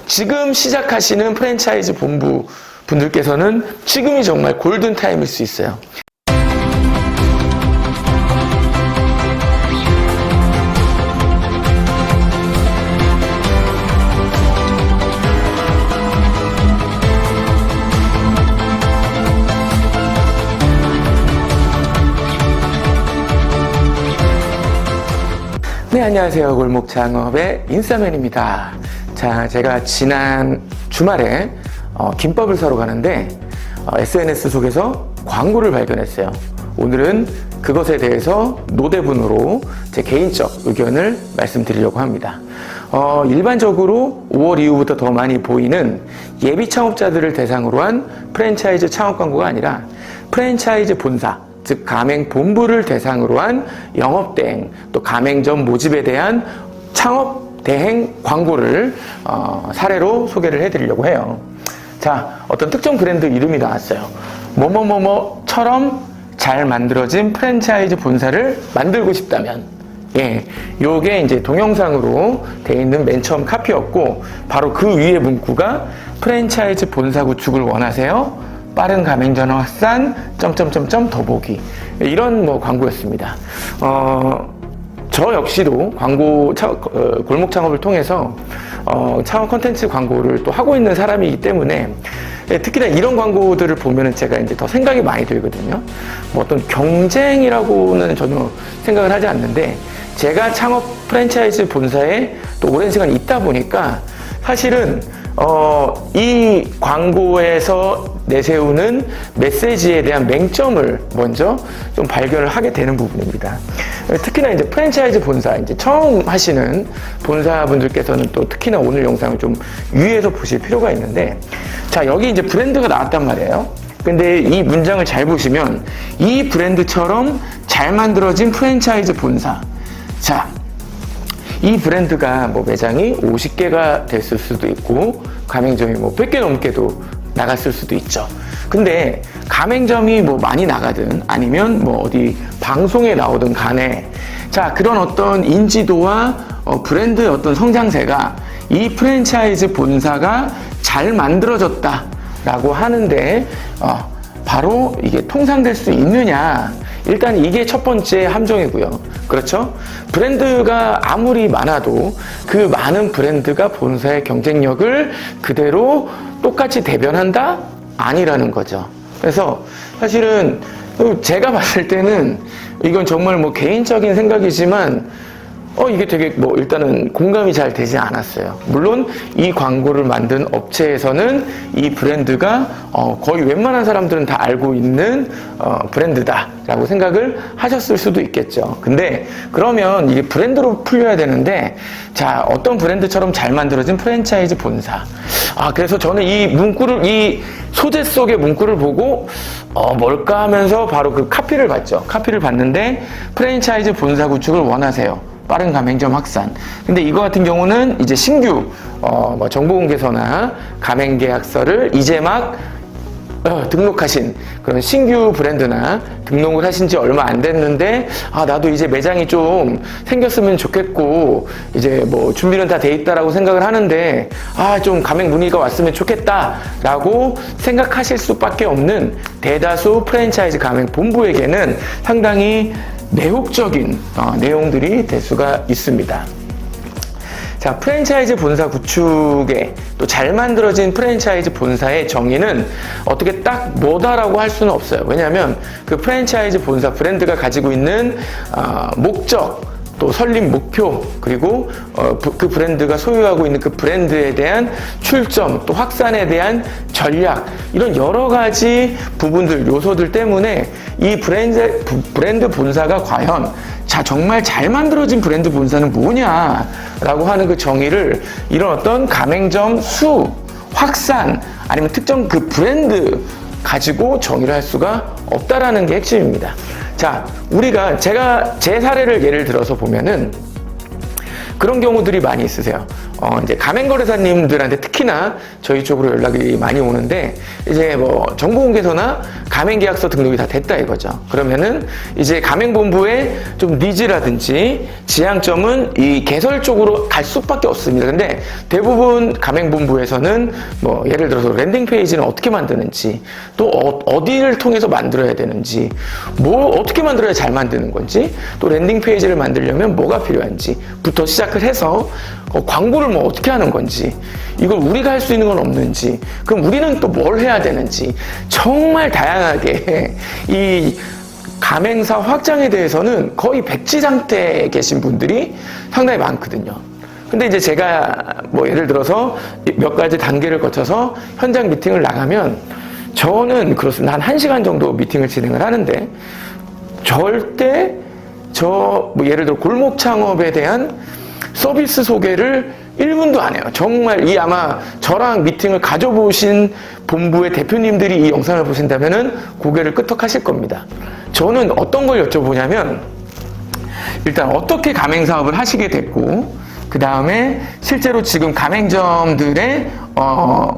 지금 시작하시는 프랜차이즈 본부 분들께서는 지금이 정말 골든타임일 수 있어요. 네, 안녕하세요. 골목창업의 인싸맨입니다. 자, 제가 지난 주말에 김밥을 사러 가는데 SNS 속에서 광고를 발견했어요. 오늘은 그것에 대해서 노대분으로 제 개인적 의견을 말씀드리려고 합니다. 일반적으로 5월 이후부터 더 많이 보이는 예비 창업자들을 대상으로 한 프랜차이즈 창업 광고가 아니라 프랜차이즈 본사, 즉 가맹본부를 대상으로 한 영업대행, 또 가맹점 모집에 대한 창업대행 광고를 사례로 소개를 해드리려고 해요. 자, 어떤 특정 브랜드 이름이 나왔어요. 뭐뭐뭐뭐처럼 잘 만들어진 프랜차이즈 본사를 만들고 싶다면, 예, 요게 이제 동영상으로 돼 있는 맨 처음 카피였고, 바로 그 위에 문구가 프랜차이즈 본사 구축을 원하세요? 빠른 가맹점 확산, 점점점점 더보기. 이런 광고였습니다. 저 역시도 골목 창업을 통해서, 창업 콘텐츠 광고를 또 하고 있는 사람이기 때문에, 특히나 이런 광고들을 보면은 제가 이제 더 생각이 많이 들거든요. 어떤 경쟁이라고는 전혀 생각을 하지 않는데, 제가 창업 프랜차이즈 본사에 또 오랜 시간 있다 보니까, 사실은, 이 광고에서 내세우는 메시지에 대한 맹점을 먼저 좀 발견을 하게 되는 부분입니다. 특히나 이제 프랜차이즈 본사, 이제 처음 하시는 본사분들께서는 또 특히나 오늘 영상을 좀 유의해서 보실 필요가 있는데, 자, 여기 이제 브랜드가 나왔단 말이에요. 근데 이 문장을 잘 보시면, 이 브랜드처럼 잘 만들어진 프랜차이즈 본사. 자, 이 브랜드가 매장이 50개가 됐을 수도 있고, 가맹점이 100개 넘게도 나갔을 수도 있죠. 근데 가맹점이 많이 나가든 아니면 어디 방송에 나오든 간에, 자, 그런 어떤 인지도와 브랜드의 어떤 성장세가 이 프랜차이즈 본사가 잘 만들어졌다라고 하는데, 바로 이게 통상될 수 있느냐. 일단 이게 첫 번째 함정이고요. 그렇죠? 브랜드가 아무리 많아도 그 많은 브랜드가 본사의 경쟁력을 그대로 똑같이 대변한다? 아니라는 거죠. 그래서 사실은 제가 봤을 때는 이건 정말 개인적인 생각이지만 이게 되게 일단은 공감이 잘 되지 않았어요. 물론 이 광고를 만든 업체에서는 이 브랜드가 거의 웬만한 사람들은 다 알고 있는 브랜드다라고 생각을 하셨을 수도 있겠죠. 근데 그러면 이게 브랜드로 풀려야 되는데, 자, 어떤 브랜드처럼 잘 만들어진 프랜차이즈 본사. 그래서 저는 이 소재 속의 문구를 보고 뭘까 하면서 바로 그 카피를 봤죠. 카피를 봤는데, 프랜차이즈 본사 구축을 원하세요. 빠른 가맹점 확산. 근데 이거 같은 경우는 이제 신규 정보공개서나 가맹계약서를 이제 막 등록하신 그런 신규 브랜드나 등록을 하신 지 얼마 안 됐는데, 나도 이제 매장이 좀 생겼으면 좋겠고, 이제 준비는 다 돼 있다라고 생각을 하는데, 좀 가맹 문의가 왔으면 좋겠다라고 생각하실 수밖에 없는 대다수 프랜차이즈 가맹 본부에게는 상당히 매혹적인 내용들이 될 수가 있습니다. 자, 프랜차이즈 본사 구축에 또 잘 만들어진 프랜차이즈 본사의 정의는 어떻게 딱 뭐다라고 할 수는 없어요. 왜냐하면 그 프랜차이즈 본사 브랜드가 가지고 있는 목적, 또 설립 목표, 그리고 그 브랜드가 소유하고 있는 그 브랜드에 대한 출점, 또 확산에 대한 전략, 이런 여러 가지 부분들, 요소들 때문에 이 브랜드 본사가 과연 정말 잘 만들어진 브랜드 본사는 뭐냐라고 하는 그 정의를 이런 어떤 가맹점 수, 확산, 아니면 특정 그 브랜드 가지고 정의를 할 수가 없다라는 게 핵심입니다. 자, 제가 제 사례를 예를 들어서 보면은 그런 경우들이 많이 있으세요. 이제 가맹거래사님들한테 특히나 저희 쪽으로 연락이 많이 오는데, 이제 뭐 정보공개서나 가맹계약서 등록이 다 됐다 이거죠. 그러면은 이제 가맹본부의 좀 니즈라든지 지향점은 이 개설 쪽으로 갈 수밖에 없습니다. 근데 대부분 가맹본부에서는 뭐 예를 들어서 랜딩 페이지는 어떻게 만드는지, 또 어디를 통해서 만들어야 되는지, 뭐 어떻게 만들어야 잘 만드는 건지, 또 랜딩 페이지를 만들려면 뭐가 필요한지부터 시작을 해서 광고를 뭐 어떻게 하는 건지, 이걸 우리가 할 수 있는 건 없는지, 그럼 우리는 또 뭘 해야 되는지, 정말 다양하게 이 가맹사 확장에 대해서는 거의 백지 상태에 계신 분들이 상당히 많거든요. 근데 이제 제가 뭐 예를 들어서 몇 가지 단계를 거쳐서 현장 미팅을 나가면, 저는 그렇습니다. 한 1시간 정도 미팅을 진행을 하는데, 절대 뭐 예를 들어 골목 창업에 대한 서비스 소개를 1분도 안 해요. 정말 이 아마 저랑 미팅을 가져보신 본부의 대표님들이 이 영상을 보신다면은 고개를 끄덕하실 겁니다. 저는 어떤 걸 여쭤보냐면, 일단 어떻게 가맹사업을 하시게 됐고, 그 다음에 실제로 지금 가맹점들의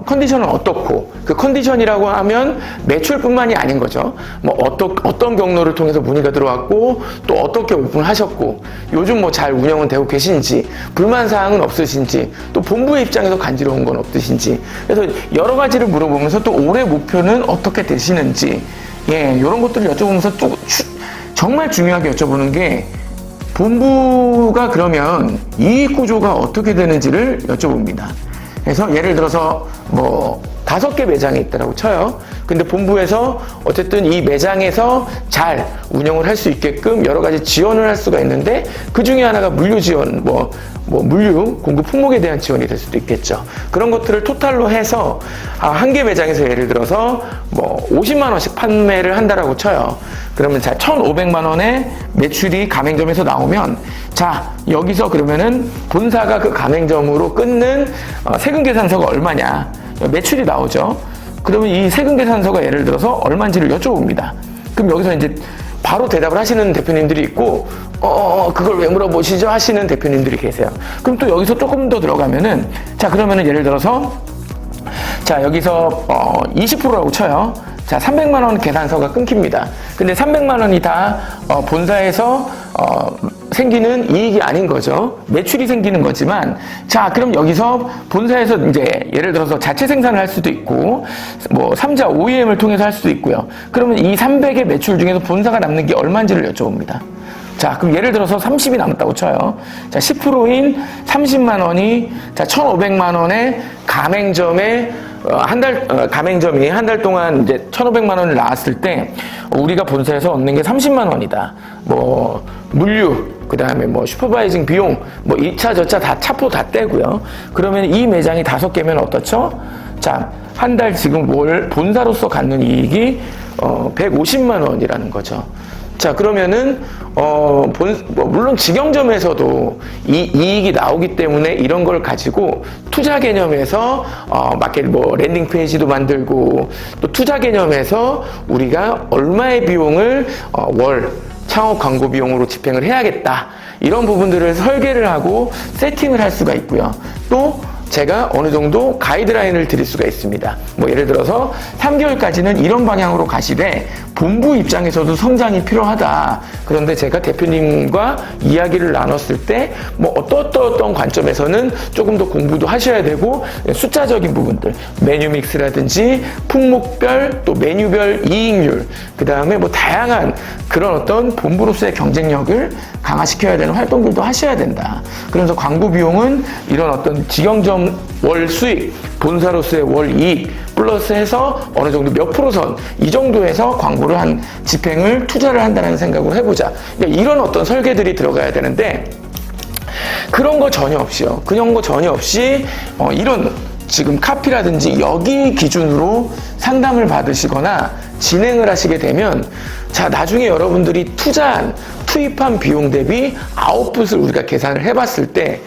컨디션은 어떻고, 그 컨디션이라고 하면 매출뿐만이 아닌 거죠. 뭐 어떤 경로를 통해서 문의가 들어왔고, 또 어떻게 오픈하셨고, 요즘 뭐 잘 운영은 되고 계신지, 불만사항은 없으신지, 또 본부의 입장에서 간지러운 건 없으신지, 그래서 여러 가지를 물어보면서 또 올해 목표는 어떻게 되시는지, 이런 것들을 여쭤보면서 또 정말 중요하게 여쭤보는 게, 본부가 그러면 이익 구조가 어떻게 되는지를 여쭤봅니다. 그래서 예를 들어서 뭐 5개 매장이 있다고 쳐요. 근데 본부에서 어쨌든 이 매장에서 잘 운영을 할 수 있게끔 여러 가지 지원을 할 수가 있는데, 그 중에 하나가 물류 지원, 뭐 물류 공급 품목에 대한 지원이 될 수도 있겠죠. 그런 것들을 토탈로 해서 한 개 매장에서 예를 들어서 뭐 50만 원씩 판매를 한다라고 쳐요. 그러면 자, 1,500만 원의 매출이 가맹점에서 나오면, 자, 여기서 그러면은 본사가 그 가맹점으로 끊는 세금 계산서가 얼마냐, 매출이 나오죠. 그러면 이 세금 계산서가 예를 들어서 얼마인지를 여쭤봅니다. 그럼 여기서 이제 바로 대답을 하시는 대표님들이 있고, 그걸 왜 물어보시죠? 하시는 대표님들이 계세요. 그럼 또 여기서 조금 더 들어가면은, 자, 그러면은 예를 들어서, 자, 여기서 20%라고 쳐요. 자, 300만 원 계산서가 끊깁니다. 근데 300만 원이 다 본사에서 생기는 이익이 아닌 거죠. 매출이 생기는 거지만, 자, 그럼 여기서 본사에서 이제 예를 들어서 자체 생산을 할 수도 있고, 뭐 3자 OEM을 통해서 할 수도 있고요. 그러면 이 300의 매출 중에서 본사가 남는 게 얼마인지를 여쭤봅니다. 자, 그럼 예를 들어서 30이 남았다고 쳐요. 자, 10%인 30만 원이, 자, 1,500만 원의 가맹점에 가맹점이 한 달 동안 이제 1,500만 원을 나왔을 때, 우리가 본사에서 얻는 게 30만 원이다. 뭐, 물류, 그 다음에 뭐 슈퍼바이징 비용, 뭐 1차, 저차 다 차포 다 떼고요. 그러면 이 매장이 5개면 어떻죠? 자, 한 달 지금 본사로서 갖는 이익이 150만 원이라는 거죠. 자, 그러면은 물론 직영점에서도 이 이익이 나오기 때문에 이런 걸 가지고 투자 개념에서 마켓 뭐 랜딩 페이지도 만들고, 또 투자 개념에서 우리가 얼마의 비용을 월 창업 광고 비용으로 집행을 해야겠다, 이런 부분들을 설계를 하고 세팅을 할 수가 있고요. 또 제가 어느 정도 가이드라인을 드릴 수가 있습니다. 뭐 예를 들어서 3개월까지는 이런 방향으로 가시되 본부 입장에서도 성장이 필요하다. 그런데 제가 대표님과 이야기를 나눴을 때 뭐 어떤 관점에서는 조금 더 공부도 하셔야 되고, 숫자적인 부분들, 메뉴 믹스라든지 품목별, 또 메뉴별 이익률, 그 다음에 뭐 다양한 그런 어떤 본부로서의 경쟁력을 강화시켜야 되는 활동들도 하셔야 된다. 그래서 광고 비용은 이런 어떤 직영점 월 수익, 본사로서의 월 이익 플러스 해서 어느 정도 몇 %선 이 정도에서 광고를 한 집행을 투자를 한다는 생각으로 해보자. 그러니까 이런 어떤 설계들이 들어가야 되는데, 그런 거 전혀 없이요. 그런 거 전혀 없이 이런 지금 카피라든지 여기 기준으로 상담을 받으시거나 진행을 하시게 되면 자, 나중에 여러분들이 투입한 비용 대비 아웃풋을 우리가 계산을 해봤을 때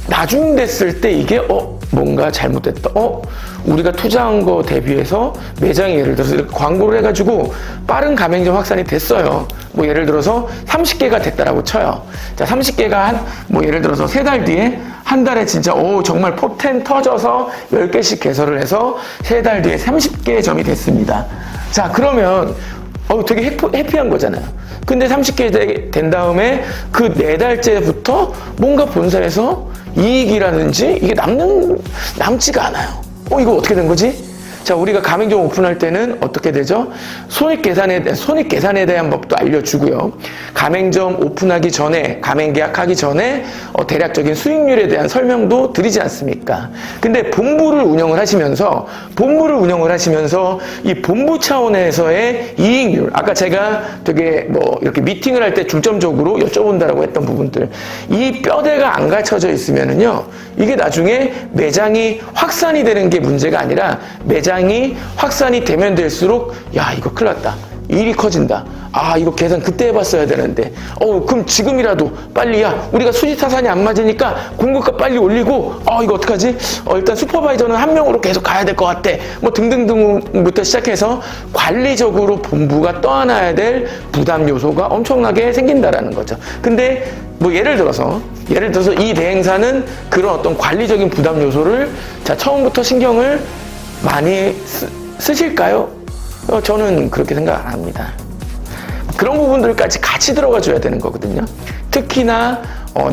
나중 됐을 때 이게 뭔가 잘못됐다. 우리가 투자한 거 대비해서 매장이 예를 들어서 이렇게 광고를 해가지고 빠른 가맹점 확산이 됐어요. 뭐 예를 들어서 30개가 됐다라고 쳐요. 자, 30개가 뭐 예를 들어서 3달 뒤에 한 달에 진짜 정말 톱10 터져서 10개씩 개설을 해서 3달 뒤에 30개 점이 됐습니다. 자, 그러면 되게 해피한 거잖아요. 근데 30개 된 다음에 그 4달째부터 뭔가 본사에서 이익이라든지 이게 남지가 않아요. 이거 어떻게 된 거지? 자, 우리가 가맹점 오픈할 때는 어떻게 되죠? 손익계산에 대한 법도 알려주고요. 가맹점 오픈하기 전에, 가맹계약하기 전에 대략적인 수익률에 대한 설명도 드리지 않습니까? 근데 본부를 운영을 하시면서 이 본부 차원에서의 이익률, 아까 제가 되게 이렇게 미팅을 할 때 중점적으로 여쭤본다라고 했던 부분들, 이 뼈대가 안 갖춰져 있으면은요, 이게 나중에 매장이 확산이 되는 게 문제가 아니라 매장이 확산이 되면 될수록 이거 큰일 났다. 일이 커진다. 이거 계산 그때 해봤어야 되는데. 그럼 지금이라도 빨리 우리가 수지타산이 안 맞으니까 공급가 빨리 올리고 이거 어떡하지? 일단 슈퍼바이저는 한 명으로 계속 가야 될 것 같아. 뭐 등등등부터 시작해서 관리적으로 본부가 떠안아야 될 부담 요소가 엄청나게 생긴다라는 거죠. 근데 뭐 예를 들어서 이 대행사는 그런 어떤 관리적인 부담 요소를 처음부터 신경을 많이 쓰실까요? 저는 그렇게 생각 안 합니다. 그런 부분들까지 같이 들어가 줘야 되는 거거든요. 특히나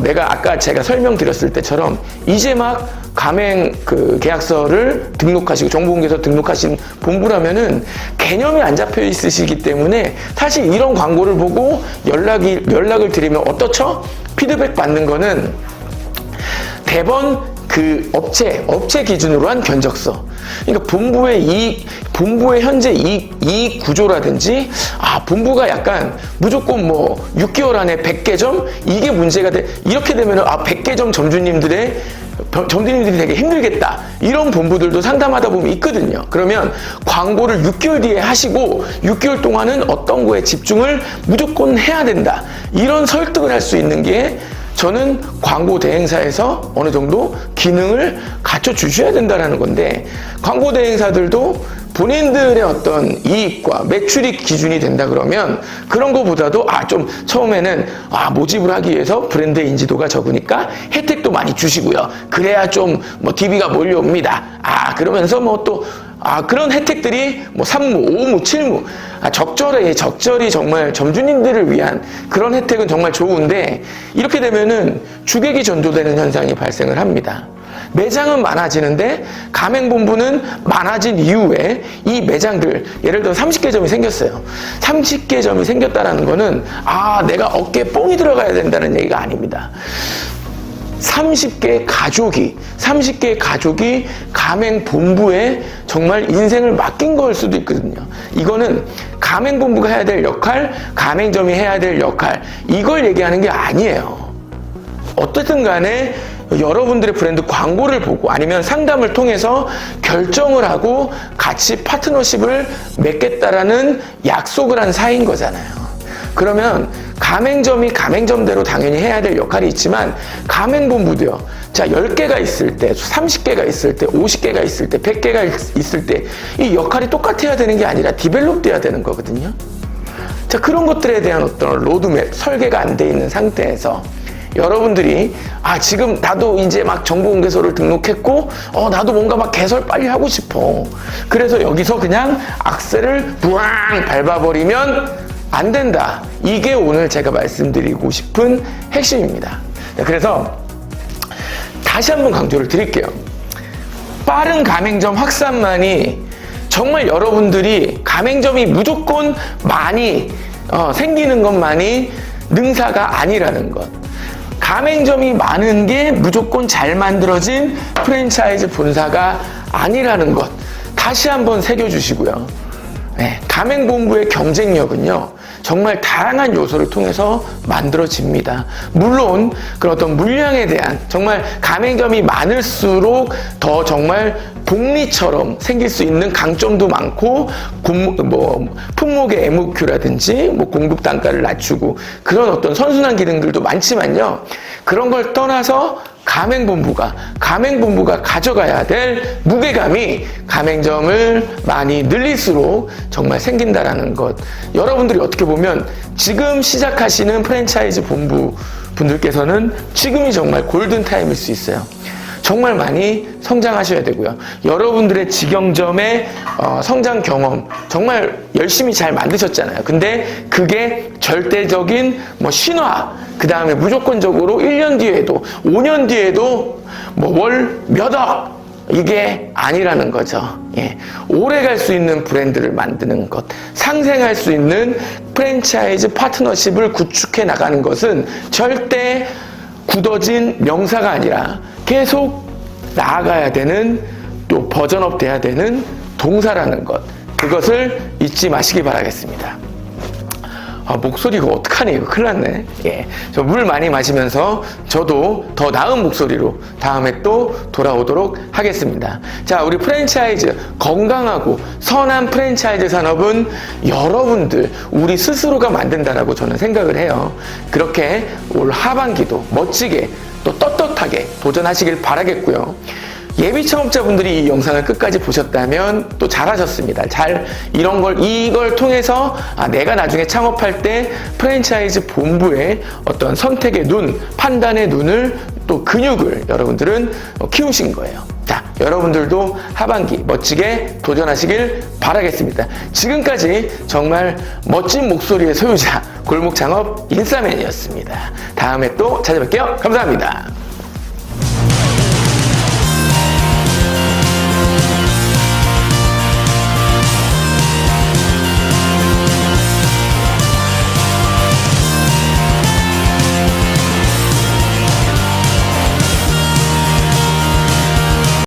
내가 아까 제가 설명드렸을 때처럼 이제 막 가맹 계약서를 등록하시고 정보공개서 등록하신 본부라면은 개념이 안 잡혀 있으시기 때문에 사실 이런 광고를 보고 연락을 드리면 어떻죠? 피드백 받는 거는 대번 업체 기준으로 한 견적서. 그러니까 본부의 현재 이익 구조라든지, 본부가 약간 무조건 6개월 안에 100개 점? 이게 문제가 이렇게 되면 100개 점 점주님들이 되게 힘들겠다. 이런 본부들도 상담하다 보면 있거든요. 그러면 광고를 6개월 뒤에 하시고 6개월 동안은 어떤 거에 집중을 무조건 해야 된다. 이런 설득을 할 수 있는 게 저는 광고 대행사에서 어느 정도 기능을 갖춰 주셔야 된다는 건데, 광고 대행사들도 본인들의 어떤 이익과 매출이 기준이 된다 그러면 그런 거보다도 좀 처음에는 모집을 하기 위해서 브랜드 인지도가 적으니까 혜택도 많이 주시고요. 그래야 좀 DB가 몰려옵니다. 그러면서 그런 혜택들이 산무, 5무, 7무 적절히 정말 점주님들을 위한 그런 혜택은 정말 좋은데, 이렇게 되면은 주객이 전도되는 현상이 발생을 합니다. 매장은 많아지는데 가맹본부는 많아진 이후에 이 매장들, 예를 들어 30개 점이 생겼어요. 30개 점이 생겼다는 거는 내가 어깨에 뽕이 들어가야 된다는 얘기가 아닙니다. 30개의 가족이 가맹본부에 정말 인생을 맡긴 걸 수도 있거든요. 이거는 가맹본부가 해야 될 역할, 가맹점이 해야 될 역할, 이걸 얘기하는 게 아니에요. 어떻든 간에 여러분들의 브랜드 광고를 보고 아니면 상담을 통해서 결정을 하고 같이 파트너십을 맺겠다라는 약속을 한 사이인 거잖아요. 그러면 가맹점이 가맹점대로 당연히 해야 될 역할이 있지만 가맹본부도요. 10개가 있을 때, 30개가 있을 때, 50개가 있을 때, 100개가 있을 때 이 역할이 똑같아야 되는 게 아니라 디벨롭 돼야 되는 거거든요. 그런 것들에 대한 어떤 로드맵, 설계가 안 돼 있는 상태에서 여러분들이 지금 나도 이제 막 정보공개서를 등록했고 나도 뭔가 막 개설 빨리 하고 싶어. 그래서 여기서 그냥 악셀을 부앙 밟아버리면 안 된다. 이게 오늘 제가 말씀드리고 싶은 핵심입니다. 그래서 다시 한번 강조를 드릴게요. 빠른 가맹점 확산만이 정말 여러분들이 가맹점이 무조건 많이 생기는 것만이 능사가 아니라는 것. 가맹점이 많은 게 무조건 잘 만들어진 프랜차이즈 본사가 아니라는 것. 다시 한번 새겨주시고요. 가맹본부의 경쟁력은요, 정말 다양한 요소를 통해서 만들어집니다. 물론 그런 어떤 물량에 대한, 정말 가맹점이 많을수록 더 정말 복리처럼 생길 수 있는 강점도 많고 품목의 MOQ라든지 공급 단가를 낮추고 그런 어떤 선순환 기능들도 많지만요. 그런 걸 떠나서 가맹본부가 가져가야 될 무게감이 가맹점을 많이 늘릴수록 정말 생긴다라는 것. 여러분들이 어떻게 보면 지금 시작하시는 프랜차이즈 본부 분들께서는 지금이 정말 골든타임일 수 있어요. 정말 많이 성장하셔야 되고요. 여러분들의 직영점의 성장 경험 정말 열심히 잘 만드셨잖아요. 근데 그게 절대적인 신화, 그 다음에 무조건적으로 1년 뒤에도 5년 뒤에도 월 몇억 이게 아니라는 거죠. 예. 오래 갈 수 있는 브랜드를 만드는 것, 상생할 수 있는 프랜차이즈 파트너십을 구축해 나가는 것은 절대 굳어진 명사가 아니라 계속 나아가야 되는, 또 버전업 돼야 되는 동사라는 것, 그것을 잊지 마시기 바라겠습니다. 목소리가 어떡하네, 이거 큰일 났네. 예. 저 물 많이 마시면서 저도 더 나은 목소리로 다음에 또 돌아오도록 하겠습니다. 자, 우리 프랜차이즈, 건강하고 선한 프랜차이즈 산업은 여러분들, 우리 스스로가 만든다라고 저는 생각을 해요. 그렇게 올 하반기도 멋지게 또 떳떳하게 도전하시길 바라겠고요. 예비 창업자분들이 이 영상을 끝까지 보셨다면 또 잘하셨습니다. 이걸 통해서 내가 나중에 창업할 때 프랜차이즈 본부의 어떤 선택의 눈, 판단의 눈을 또 근육을 여러분들은 키우신 거예요. 자, 여러분들도 하반기 멋지게 도전하시길 바라겠습니다. 지금까지 정말 멋진 목소리의 소유자 골목창업 인싸맨이었습니다. 다음에 또 찾아뵐게요. 감사합니다.